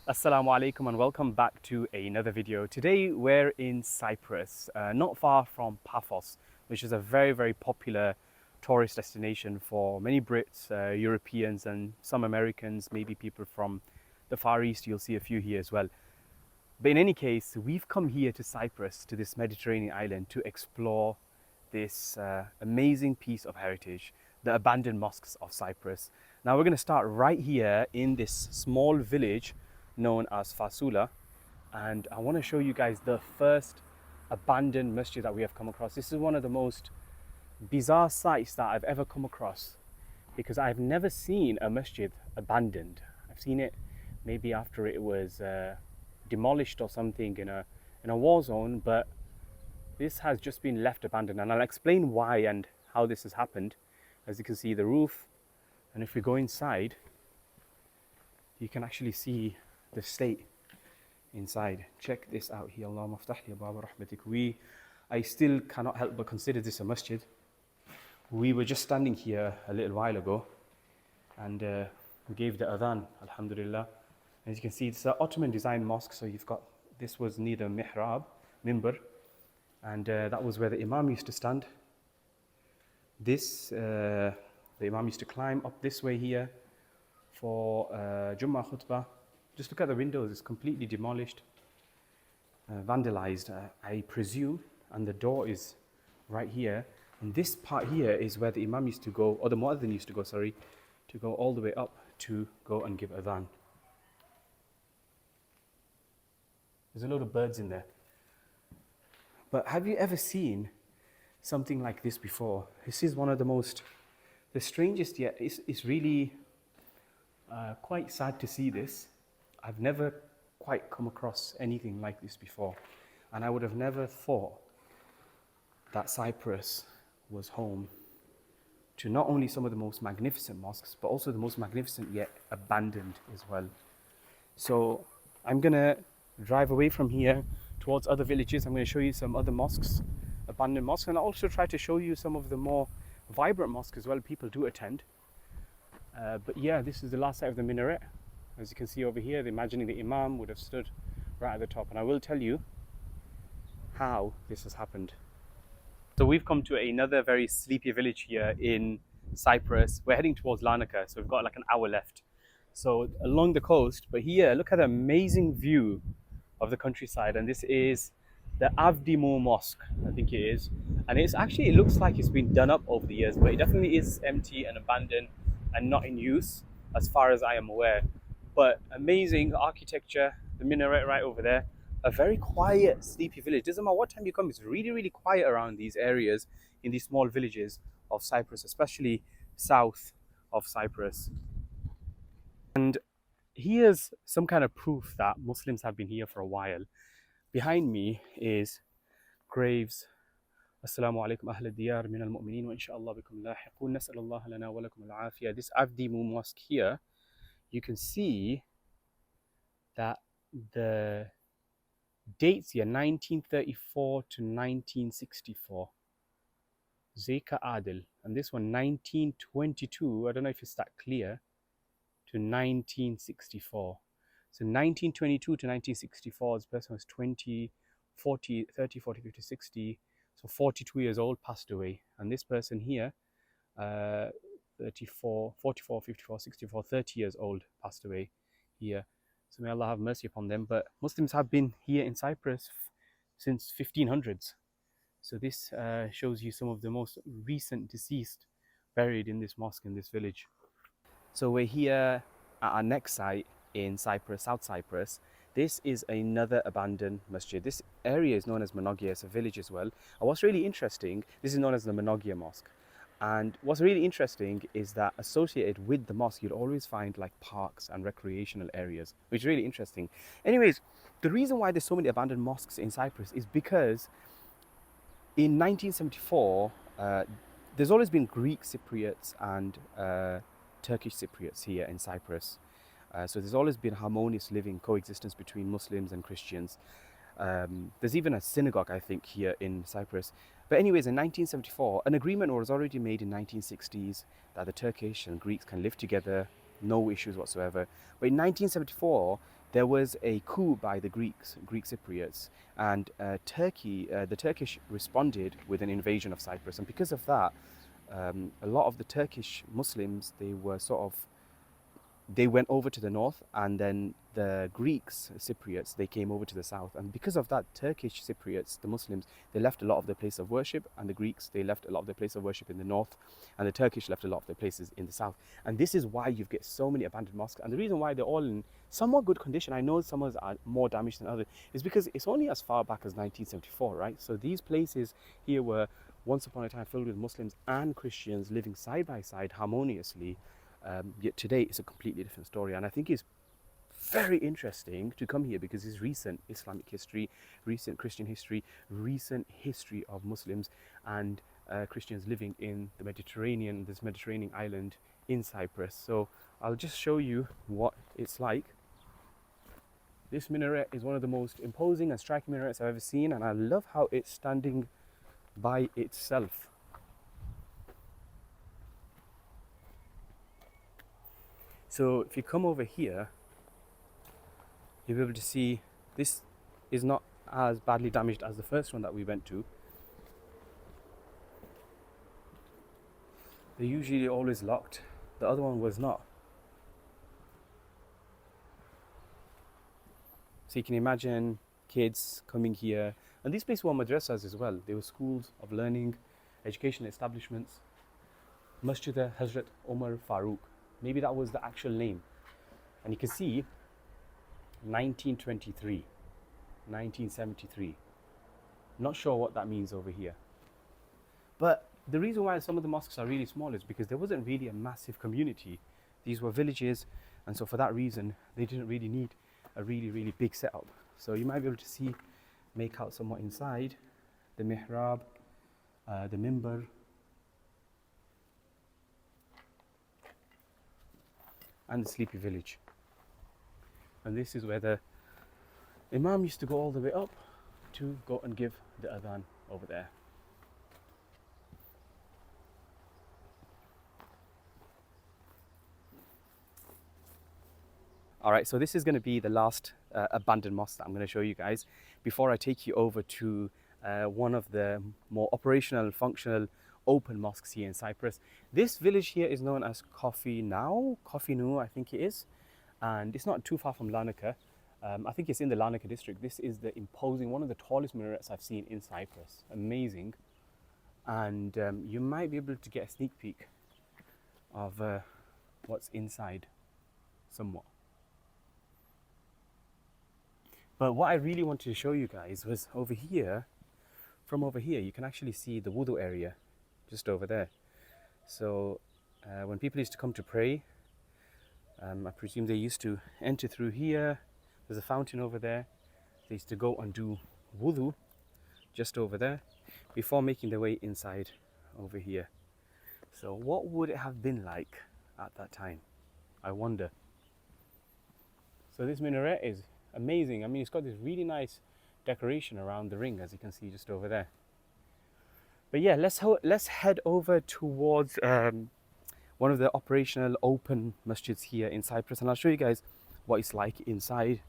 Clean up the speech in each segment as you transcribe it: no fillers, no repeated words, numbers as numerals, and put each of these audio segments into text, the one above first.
Assalamu alaikum and welcome back to another video. Today we're in Cyprus, not far from Paphos, which is a very popular tourist destination for many Brits, Europeans and some Americans, maybe people from the Far East. You'll see a few here as well. But in any case, we've come here to Cyprus, to this Mediterranean island, to explore this amazing piece of heritage, the abandoned mosques of Cyprus. Now we're going to start right here in this small village known as Fasula, and I want to show you guys the first abandoned masjid that we have come across. This is one of the most bizarre sights that I've ever come across, because I've never seen a masjid abandoned. I've seen it maybe after it was demolished or something in a war zone, but this has just been left abandoned, and I'll explain why and how this has happened. As you can see, the roof, and if we go inside, you can actually see the state inside. Check this out here. Allahumma aftah li abwaaba rahmatik. I still cannot help but consider this a masjid. We were just standing here a little while ago, and we gave the adhan, alhamdulillah. As you can see, it's an Ottoman design mosque, so you've got, this was near the mihrab, mimbar, and that was where the imam used to stand. This, the imam used to climb up this way here for Jummah khutbah. Just look at the windows, it's completely demolished, vandalized, I presume, and the door is right here. And this part here is where the imam used to go, or the muadhin used to go, sorry, to go all the way up to go and give adhan. There's a load of birds in there. But have you ever seen something like this before? This is one of the strangest yet, it's really quite sad to see this. I've never quite come across anything like this before, and I would have never thought that Cyprus was home to not only some of the most magnificent mosques, but also the most magnificent yet abandoned as well. So I'm gonna drive away from here towards other villages. I'm going to show you some other mosques, abandoned mosques, and I'll also try to show you some of the more vibrant mosques as well. People do attend. But yeah, this is the last sight of the minaret. As you can see over here, imagining the imam would have stood right at the top, and I will tell you how this has happened. So we've come to another very sleepy village here in Cyprus. We're heading towards Larnaca, so we've got like an hour left. So along the coast, but here, look at the amazing view of the countryside, and this is the Avdimu Mosque, I think it is. And it's actually, it looks like it's been done up over the years, but it definitely is empty and abandoned and not in use as far as I am aware. But amazing architecture, the minaret right over there. A very quiet, sleepy village. Doesn't matter what time you come, it's really quiet around these areas, in these small villages of Cyprus, especially south of Cyprus. And here's some kind of proof that Muslims have been here for a while. Behind me is graves. Assalamu alaikum ahl al-diyar min al-mu'mineen wa inshallah bikum lahiqun. Nas'alullah lana wa lakum al-afiyah. This Avdimu Mosque here, you can see that the dates here, 1934 to 1964. Zeka Adil. And this one, 1922, I don't know if it's that clear, to 1964. So 1922 to 1964, this person was 20, 40, 30, 40, 50, 60, so 42 years old, passed away. And this person here, 34, 44, 54, 64, 30 years old, passed away here. So may Allah have mercy upon them. But Muslims have been here in Cyprus since 1500s. So this shows you some of the most recent deceased buried in this mosque, in this village. So we're here at our next site in Cyprus, South Cyprus. This is another abandoned masjid. This area is known as Monogia, it's a village as well. And what's really interesting, this is known as the Monogia Mosque. And what's really interesting is that associated with the mosque, you'll always find like parks and recreational areas, which is really interesting. Anyways, the reason why there's so many abandoned mosques in Cyprus is because in 1974, there's always been Greek Cypriots and Turkish Cypriots here in Cyprus. So there's always been harmonious living, coexistence between Muslims and Christians. There's even a synagogue, I think, here in Cyprus. But anyways, in 1974, an agreement was already made in 1960s that the Turkish and Greeks can live together, no issues whatsoever. But in 1974, there was a coup by the Greek Cypriots, and the Turkish responded with an invasion of Cyprus, and because of that, a lot of the Turkish Muslims, they went over to the north, and then the Greeks, Cypriots, they came over to the south. And because of that, Turkish Cypriots, the Muslims, they left a lot of their place of worship, and the Greeks, they left a lot of their place of worship in the north, and the Turkish left a lot of their places in the south. And this is why you get so many abandoned mosques, and the reason why they're all in somewhat good condition, I know some are more damaged than others, is because it's only as far back as 1974, right? So these places here were once upon a time filled with Muslims and Christians living side by side harmoniously. Yet today it's a completely different story, and I think it's very interesting to come here because it's recent Islamic history, recent Christian history, recent history of Muslims and Christians living in the Mediterranean, this Mediterranean island in Cyprus. So I'll just show you what it's like. This minaret is one of the most imposing and striking minarets I've ever seen, and I love how it's standing by itself. So if you come over here, you'll be able to see this is not as badly damaged as the first one that we went to. They're usually always locked. The other one was not. So you can imagine kids coming here, and these places were madrasas as well. They were schools of learning, educational establishments. Masjid Hazrat Umar Farooq. Maybe that was the actual name. And you can see 1923, 1973. Not sure what that means over here. But the reason why some of the mosques are really small is because there wasn't really a massive community. These were villages, and so for that reason, they didn't really need a really big setup. So you might be able to make out somewhat inside, the mihrab, the minbar, and the sleepy village. And this is where the Imam used to go all the way up to go and give the adhan over there. Alright, so this is going to be the last abandoned mosque that I'm going to show you guys before I take you over to one of the more operational, functional, open mosques here in Cyprus. This village here is known as Coffee Nu, I think it is, and it's not too far from Larnaca. I think it's in the Larnaca district. This is the imposing, one of the tallest minarets I've seen in Cyprus. Amazing. And you might be able to get a sneak peek of what's inside somewhat. But what I really wanted to show you guys was over here. From over here you can actually see the wudu area just over there. So when people used to come to pray, I presume they used to enter through here. There's a fountain over there. They used to go and do wudu just over there before making their way inside over here. So what would it have been like at that time? I wonder. So this minaret is amazing. I mean, it's got this really nice decoration around the ring, as you can see just over there. But yeah, let's head over towards one of the operational open masjids here in Cyprus, and I'll show you guys what it's like inside.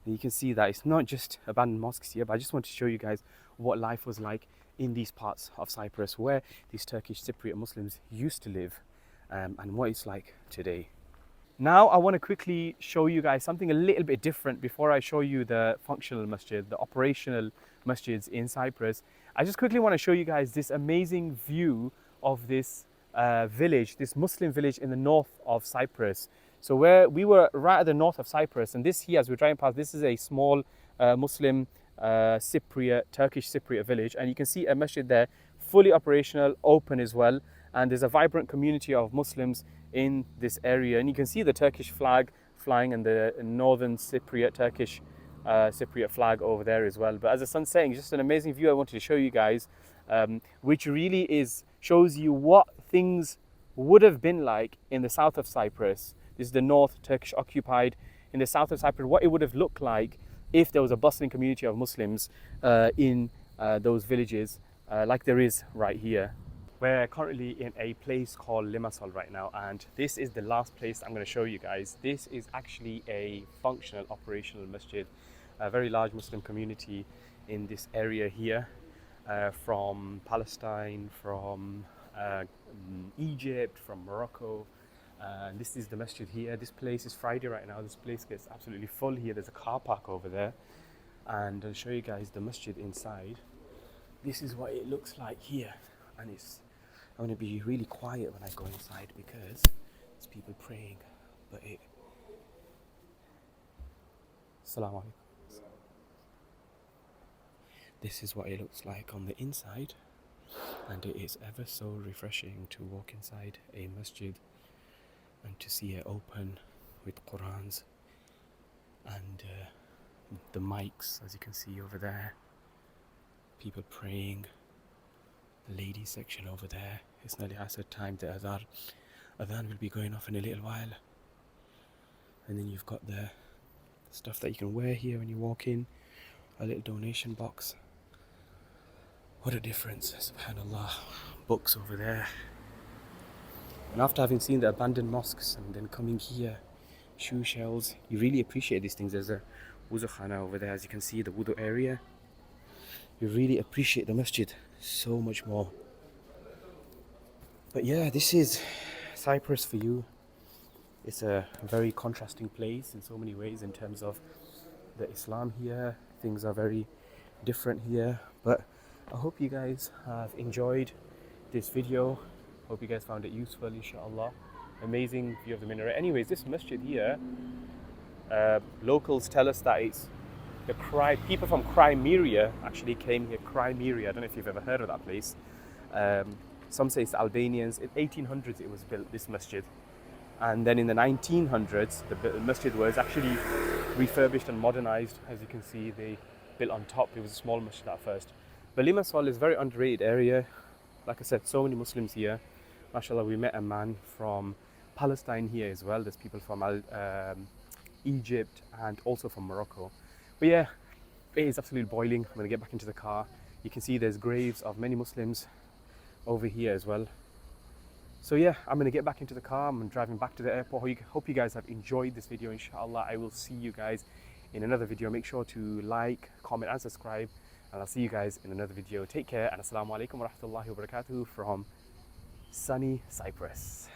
And you can see that it's not just abandoned mosques here, but I just want to show you guys what life was like in these parts of Cyprus where these Turkish Cypriot Muslims used to live, and what it's like today. Now I want to quickly show you guys something a little bit different before I show you the functional masjid, the operational masjids in Cyprus. I just quickly want to show you guys this amazing view of this village, this Muslim village in the north of Cyprus. So we were right at the north of Cyprus, and this here, as we're driving past, this is a small Muslim Cypriot, Turkish Cypriot village, and you can see a masjid there, fully operational, open as well, and there's a vibrant community of Muslims in this area, and you can see the Turkish flag flying and the northern Cypriot, Turkish Cypriot flag over there as well. But as the sun's setting, just an amazing view I wanted to show you guys, which really shows you what things would have been like in the south of Cyprus. This is the north, Turkish occupied. In the south of Cyprus, what it would have looked like if there was a bustling community of Muslims in those villages, like there is right here. We're currently in a place called Limassol right now, and this is the last place I'm going to show you guys. This is actually a functional, operational masjid, a very large Muslim community in this area here, from Palestine, from Egypt, from Morocco. And this is the masjid here. This place is Friday right now. This place gets absolutely full here. There's a car park over there, and I'll show you guys the masjid inside. This is what it looks like here, and I'm going to be really quiet when I go inside because there's people praying. But Assalamu alaikum. This is what it looks like on the inside, and it is ever so refreshing to walk inside a masjid and to see it open with Qurans and the mics, as you can see over there, people praying. The ladies section over there, it's nearly Asr time. The adhan will be going off in a little while, and then you've got the stuff that you can wear here when you walk in, a little donation box. What a difference, subhanallah. Books over there. And after having seen the abandoned mosques and then coming here, shoe shells, you really appreciate these things. There's a wuzu khana over there, as you can see, the wudu area. You really appreciate the masjid so much more. But yeah, this is Cyprus for you. It's a very contrasting place in so many ways in terms of the Islam here. Things are very different here. But I hope you guys have enjoyed this video. Hope you guys found it useful, inshallah. Amazing view of the minaret. Anyways, this masjid here, locals tell us that it's people from Crimea actually came here. Crimea, I don't know if you've ever heard of that place. Some say it's Albanians. In 1800s it was built, this masjid. And then in the 1900s, the masjid was actually refurbished and modernized. As you can see, they built on top. It was a small masjid at first. But Limassol is a very underrated area. Like I said, so many Muslims here. MashaAllah, we met a man from Palestine here as well. There's people from Egypt and also from Morocco. But yeah, it is absolutely boiling. I'm going to get back into the car. You can see there's graves of many Muslims over here as well. So yeah, I'm going to get back into the car. I'm driving back to the airport. Hope you guys have enjoyed this video. Inshallah, I will see you guys in another video. Make sure to like, comment and subscribe. And I'll see you guys in another video. Take care, and assalamu alaikum wa rahmatullahi wa barakatuh from sunny Cyprus.